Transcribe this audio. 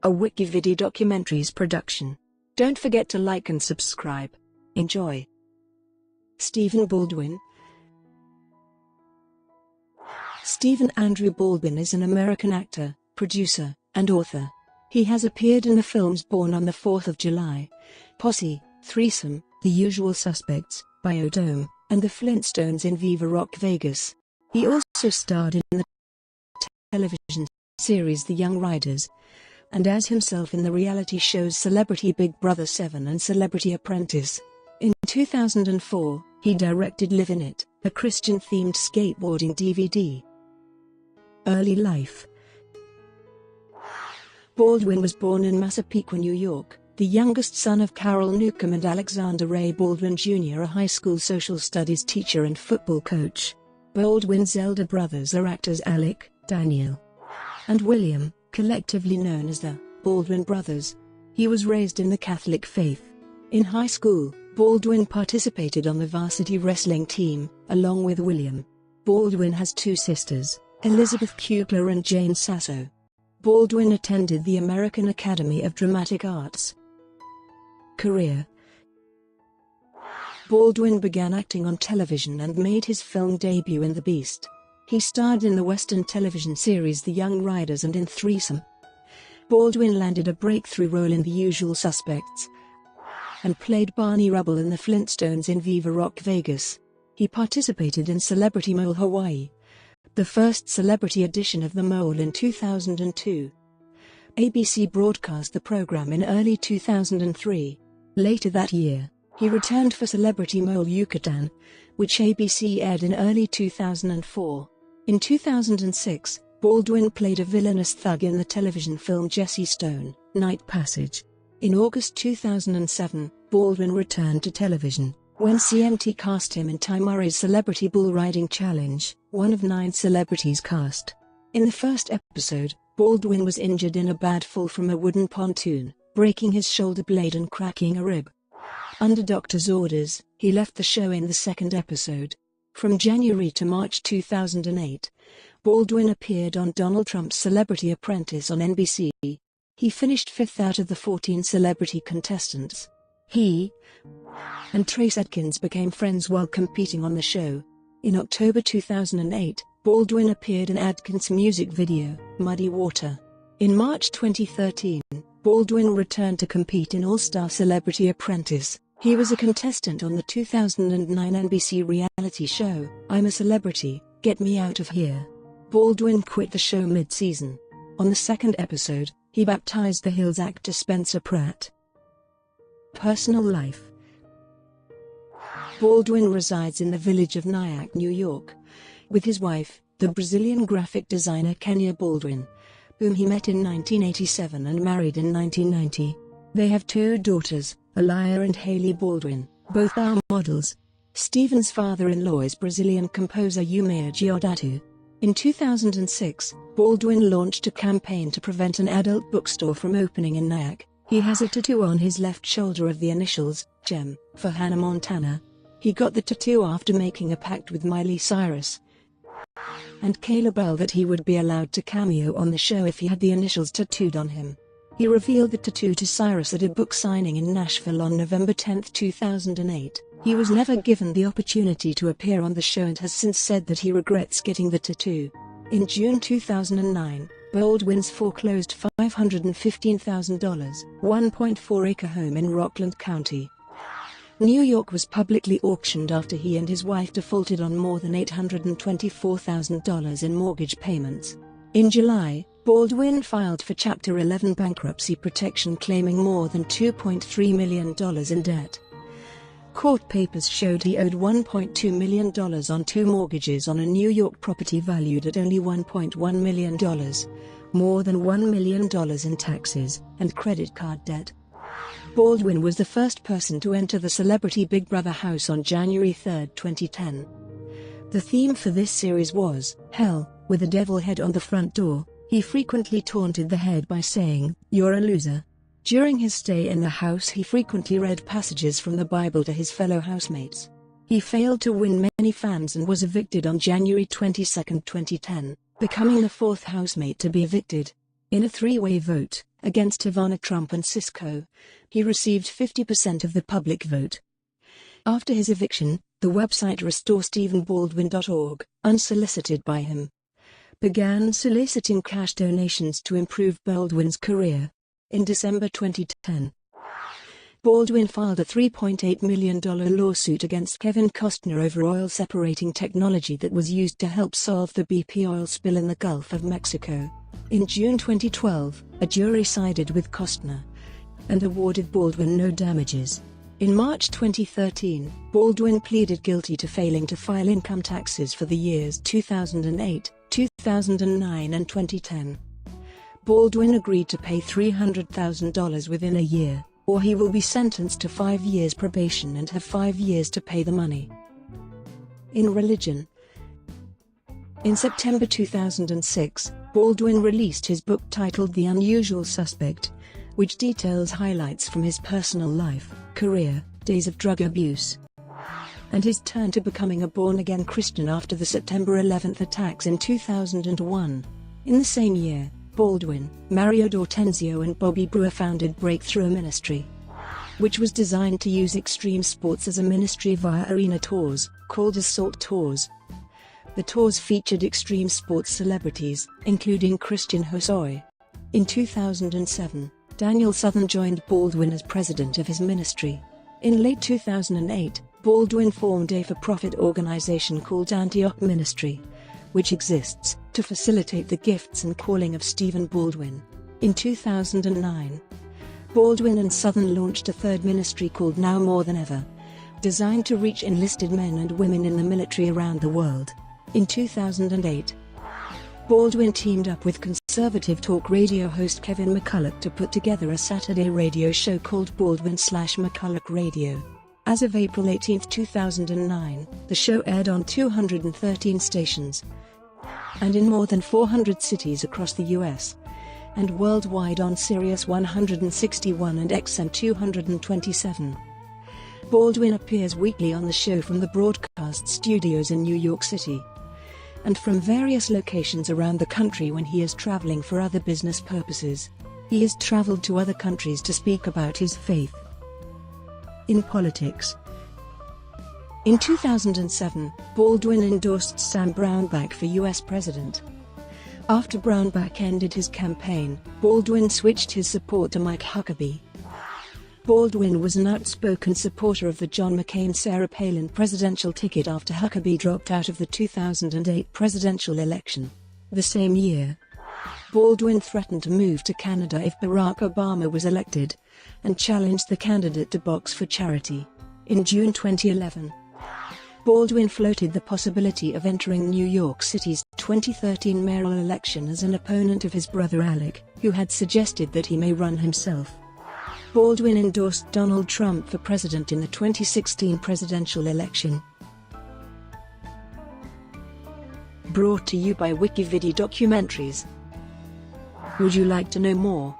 a WikiVidi Documentaries production. Don't forget to like and subscribe. Enjoy. Stephen Baldwin. Stephen Andrew Baldwin is an American actor, producer, and author. He has appeared in the films Born on the 4th of July, Posse, Threesome, The Usual Suspects, Biodome, and The Flintstones in Viva Rock Vegas. He also starred in the television series The Young Riders, and as himself in the reality shows Celebrity Big Brother 7 and Celebrity Apprentice. In 2004, he directed Live in It, a Christian-themed skateboarding DVD. Early life. Baldwin was born in Massapequa, New York, the youngest son of Carol Newcomb and Alexander Ray Baldwin Jr., a high school social studies teacher and football coach. Baldwin's elder brothers are actors Alec, Daniel, and William, collectively known as the Baldwin brothers. He was raised in the Catholic faith. In high school, Baldwin participated on the varsity wrestling team, along with William. Baldwin has two sisters, Elizabeth Kugler and Jane Sasso. Baldwin attended the American Academy of Dramatic Arts. Career. Baldwin began acting on television and made his film debut in The Beast. He starred in the Western television series The Young Riders and in Threesome. Baldwin landed a breakthrough role in The Usual Suspects and played Barney Rubble in The Flintstones in Viva Rock Vegas. He participated in Celebrity Mole Hawaii, the first celebrity edition of The Mole, in 2002. ABC broadcast the program in early 2003. Later that year, he returned for Celebrity Mole Yucatan, which ABC aired in early 2004. In 2006, Baldwin played a villainous thug in the television film Jesse Stone, Night Passage. In August 2007, Baldwin returned to television, when CMT cast him in Ty Murray's Celebrity Bull Riding Challenge, one of 9 celebrities cast. In the first episode, Baldwin was injured in a bad fall from a wooden pontoon, breaking his shoulder blade and cracking a rib. Under doctor's orders, he left the show in the second episode. From January to March 2008, Baldwin appeared on Donald Trump's Celebrity Apprentice on NBC. He finished 5th out of the 14 celebrity contestants. He and Trace Adkins became friends while competing on the show. In October 2008, Baldwin appeared in Adkins' music video, Muddy Water. In March 2013, Baldwin returned to compete in All-Star Celebrity Apprentice. He was a contestant on the 2009 NBC reality show, I'm a Celebrity, Get Me Out of Here. Baldwin quit the show mid-season. On the second episode, he baptized The Hills actor Spencer Pratt. Personal life. Baldwin resides in the village of Nyack, New York, with his wife, the Brazilian graphic designer Kenya Baldwin, whom he met in 1987 and married in 1990. They have 2 daughters, Aliyah and Haley Baldwin, both are models. Stephen's father-in-law is Brazilian composer Yumea Deodato. In 2006, Baldwin launched a campaign to prevent an adult bookstore from opening in Nyack. He has a tattoo on his left shoulder of the initials, GEM, for Hannah Montana. He got the tattoo after making a pact with Miley Cyrus and Kayla Bell that he would be allowed to cameo on the show if he had the initials tattooed on him. He revealed the tattoo to Cyrus at a book signing in Nashville on November 10, 2008. He was never given the opportunity to appear on the show and has since said that he regrets getting the tattoo. In June 2009, Baldwin's foreclosed $515,000, 1.4-acre home in Rockland County, New York was publicly auctioned after he and his wife defaulted on more than $824,000 in mortgage payments. In July, Baldwin filed for Chapter 11 bankruptcy protection, claiming more than $2.3 million in debt. Court papers showed he owed $1.2 million on 2 mortgages on a New York property valued at only $1.1 million, more than $1 million in taxes and credit card debt. Baldwin was the first person to enter the Celebrity Big Brother house on January 3, 2010. The theme for this series was Hell, with a devil head on the front door. He frequently taunted the head by saying, "You're a loser." During his stay in the house, he frequently read passages from the Bible to his fellow housemates. He failed to win many fans and was evicted on January 22, 2010, becoming the 4th housemate to be evicted. In a three-way vote, against Ivana Trump and Cisco, he received 50% of the public vote. After his eviction, the website RestoreStephenBaldwin.org, unsolicited by him, began soliciting cash donations to improve Baldwin's career. In December 2010, Baldwin filed a $3.8 million lawsuit against Kevin Costner over oil separating technology that was used to help solve the BP oil spill in the Gulf of Mexico. In June 2012, a jury sided with Costner and awarded Baldwin no damages. In March 2013, Baldwin pleaded guilty to failing to file income taxes for the years 2008, 2009 and 2010. Baldwin agreed to pay $300,000 within a year, or he will be sentenced to 5 years probation and have 5 years to pay the money. In religion. In September 2006, Baldwin released his book titled The Unusual Suspect, which details highlights from his personal life, career, days of drug abuse, and his turn to becoming a born-again Christian after the September 11 attacks in 2001. In the same year, Baldwin, Mario D'Ortenzio and Bobby Brewer founded Breakthrough Ministry, which was designed to use extreme sports as a ministry via arena tours, called Assault Tours. The tours featured extreme sports celebrities, including Christian Hosoi. In 2007, Daniel Southern joined Baldwin as president of his ministry. In late 2008, Baldwin formed a for-profit organization called Antioch Ministry, which exists to facilitate the gifts and calling of Stephen Baldwin. In 2009, Baldwin and Southern launched a third ministry called Now More Than Ever, designed to reach enlisted men and women in the military around the world. In 2008, Baldwin teamed up with conservative talk radio host Kevin McCulloch to put together a Saturday radio show called Baldwin/McCulloch Radio. As of April 18, 2009, the show aired on 213 stations and in more than 400 cities across the U.S. and worldwide on Sirius 161 and XM 227. Baldwin appears weekly on the show from the broadcast studios in New York City and from various locations around the country when he is traveling for other business purposes. He has traveled to other countries to speak about his faith. In politics. In 2007, Baldwin endorsed Sam Brownback for U.S. president. After Brownback ended his campaign, Baldwin switched his support to Mike Huckabee. Baldwin was an outspoken supporter of the John McCain-Sarah Palin presidential ticket after Huckabee dropped out of the 2008 presidential election. The same year, Baldwin threatened to move to Canada if Barack Obama was elected, and challenged the candidate to box for charity. In June 2011, Baldwin floated the possibility of entering New York City's 2013 mayoral election as an opponent of his brother Alec, who had suggested that he may run himself. Baldwin endorsed Donald Trump for president in the 2016 presidential election. Brought to you by Wikividi Documentaries. Would you like to know more?